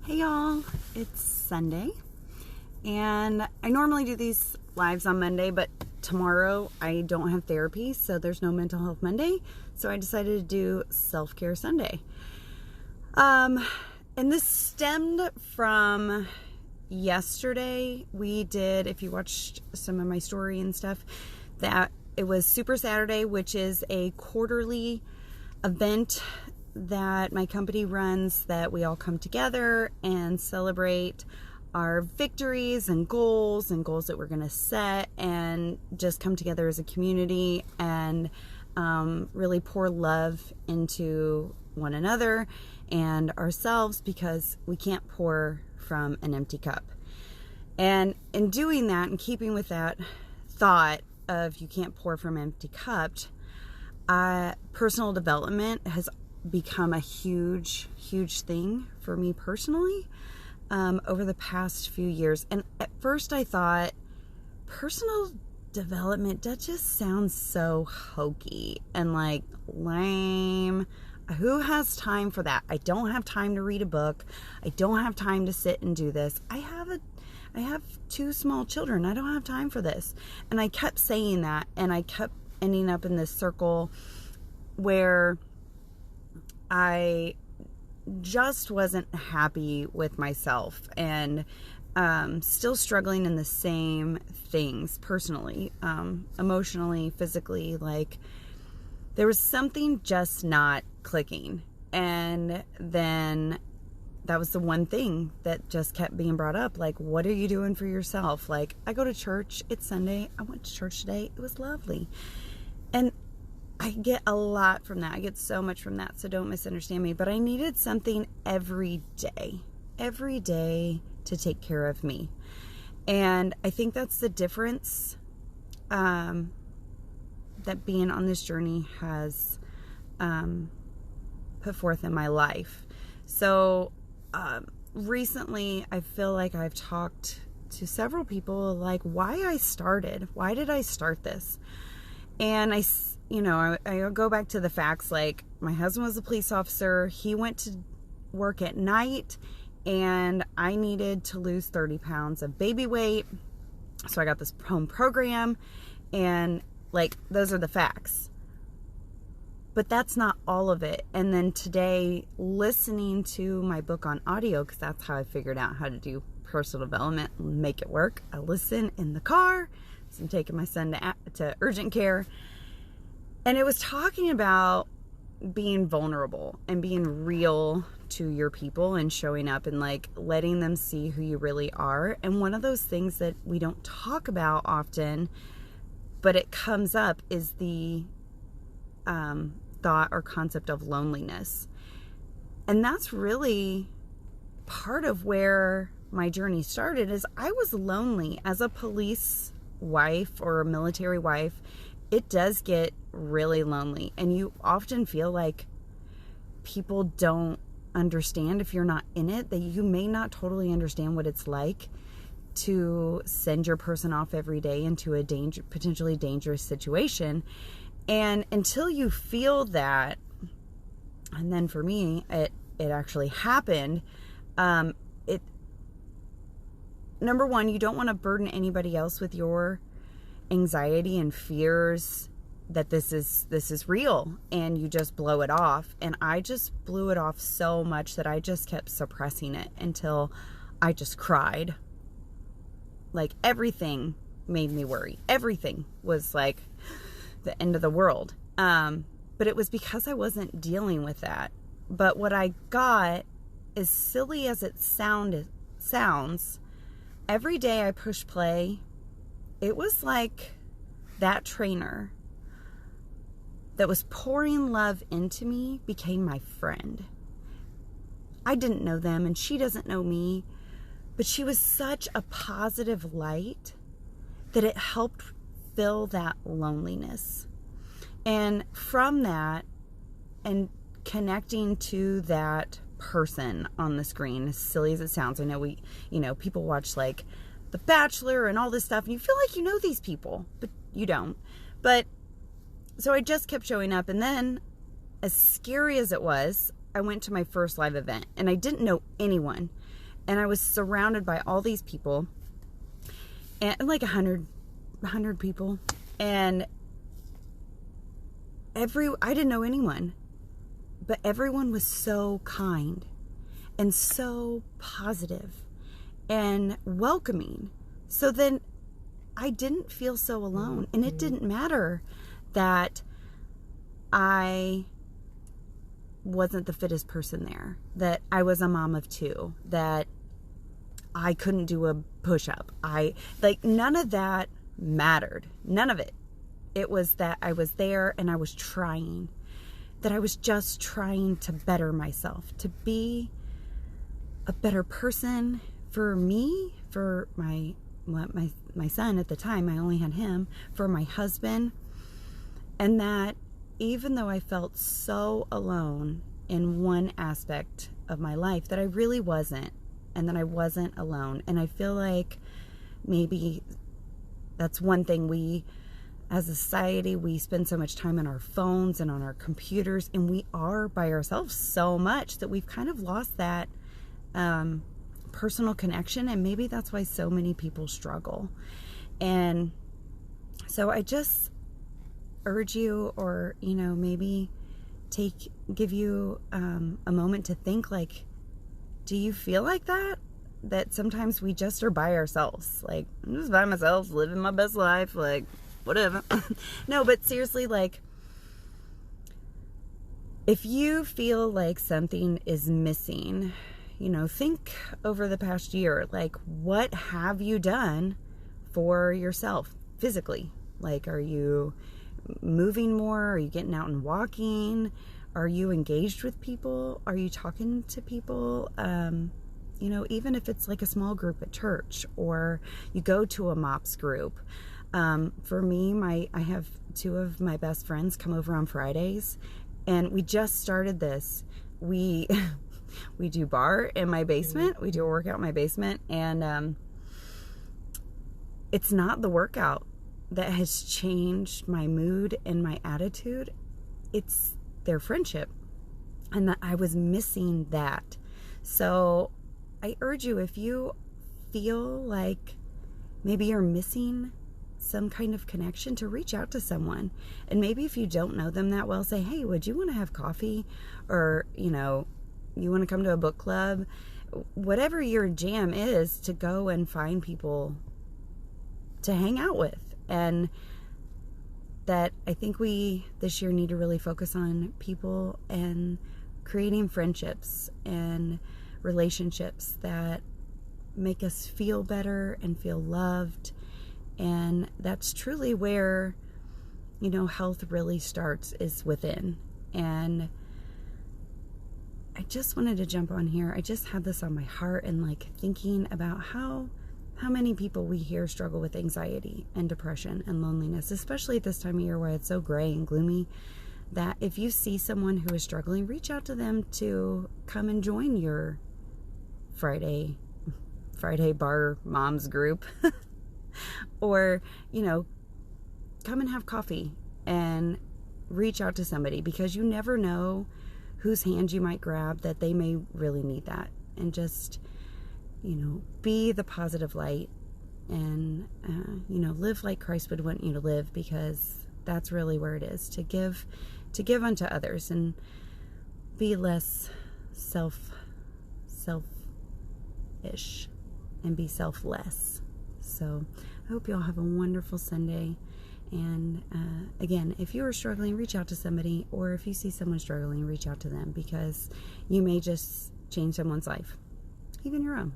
Hey y'all, it's Sunday, and I normally do these lives on Monday, but tomorrow I don't have therapy, so there's no Mental Health Monday, so I decided to do Self-Care Sunday. And this stemmed from yesterday. We did, if you watched some of my story and stuff, that it was Super Saturday, which is a quarterly event that my company runs, that we all come together and celebrate our victories and goals that we're going to set, and just come together as a community and really pour love into one another and ourselves, because we can't pour from an empty cup. And in doing that, and keeping with that thought of you can't pour from an empty cup, personal development has become a huge thing for me personally over the past few years. And at first I thought, personal development, that just sounds so hokey and like lame. Who has time for that? I don't have time to read a book. I don't have time to sit and do this. I have 2 small children. I don't have time for this. And I kept saying that, and I kept ending up in this circle where I just wasn't happy with myself, and still struggling in the same things personally, emotionally, physically. Like, there was something just not clicking. And then that was the one thing that just kept being brought up. Like, what are you doing for yourself? Like, I go to church. It's Sunday. I went to church today. It was lovely. And I get a lot from that. I get so much from that, so don't misunderstand me. But I needed something every day to take care of me. And I think that's the difference that being on this journey has put forth in my life. So recently, I feel like I've talked to several people, like, why did I start this? And I go back to the facts. Like, my husband was a police officer. He went to work at night, and I needed to lose 30 pounds of baby weight. So I got this home program, and like, those are the facts. But that's not all of it. And then today, listening to my book on audio, because that's how I figured out how to do personal development and make it work. I listen in the car. So I'm taking my son to urgent care. And it was talking about being vulnerable and being real to your people and showing up and like letting them see who you really are. And one of those things that we don't talk about often, but it comes up, is the thought or concept of loneliness. And that's really part of where my journey started. Is I was lonely as a police wife or a military wife. It does get really lonely, and you often feel like people don't understand if you're not in it, that you may not totally understand what it's like to send your person off every day into a potentially dangerous situation. And until you feel that, and then for me, it actually happened. Number one, you don't want to burden anybody else with your anxiety and fears that this is real, and you just blow it off. And I just blew it off so much that I just kept suppressing it until I just cried. Like, everything made me worry. Everything was like the end of the world. But it was because I wasn't dealing with that. But what I got, as silly as it sounds, every day I push play, it was like that trainer that was pouring love into me became my friend. I didn't know them, and she doesn't know me, but she was such a positive light that it helped fill that loneliness. And from that, and connecting to that person on the screen, as silly as it sounds, I know people watch like The Bachelor and all this stuff, and you feel like you know these people, but you don't. But so I just kept showing up, and then, as scary as it was, I went to my first live event, and I didn't know anyone. And I was surrounded by all these people, and like 100 people, and I didn't know anyone, but everyone was so kind and so positive and welcoming. So then I didn't feel so alone, and it didn't matter that I wasn't the fittest person there, that I was a mom of 2, that I couldn't do a push-up. None of that mattered. None of it. It was that I was there and I was trying, that I was just trying to better myself, to be a better person for me, for my son at the time. I only had him, for my husband. And that even though I felt so alone in one aspect of my life, that I really wasn't, and that I wasn't alone. And I feel like maybe that's one thing we, as a society, we spend so much time on our phones and on our computers, and we are by ourselves so much that we've kind of lost that personal connection. And maybe that's why so many people struggle. And so I just urge you, or maybe give you a moment to think, like, do you feel like that sometimes we just are by ourselves? Like, I'm just by myself, living my best life, like, whatever. No, but seriously, like, if you feel like something is missing, think over the past year, like, what have you done for yourself physically? Like, are you moving more? Are you getting out and walking? Are you engaged with people? Are you talking to people? Even if it's like a small group at church, or you go to a MOPS group. For me, I have 2 of my best friends come over on Fridays, and we just started this. We do bar in my basement. We do a workout in my basement, and it's not the workout that has changed my mood and my attitude. It's their friendship, and that I was missing that. So I urge you, if you feel like maybe you're missing some kind of connection, to reach out to someone. And maybe if you don't know them that well, say, hey, would you want to have coffee? Or, you want to come to a book club? Whatever your jam is, to go and find people to hang out with. And that I think we this year need to really focus on people and creating friendships and relationships that make us feel better and feel loved. And that's truly where, health really starts, is within. And I just wanted to jump on here. I just had this on my heart, and like thinking about how many people we hear struggle with anxiety and depression and loneliness, especially at this time of year where it's so gray and gloomy, that if you see someone who is struggling, reach out to them to come and join your Friday bar moms group. Or, come and have coffee and reach out to somebody, because you never know whose hand you might grab that they may really need that. And just, be the positive light, and, live like Christ would want you to live, because that's really where it is, to give unto others, and be less selfish and be selfless. So I hope you all have a wonderful Sunday. And again, if you are struggling, reach out to somebody, or if you see someone struggling, reach out to them, because you may just change someone's life, even your own.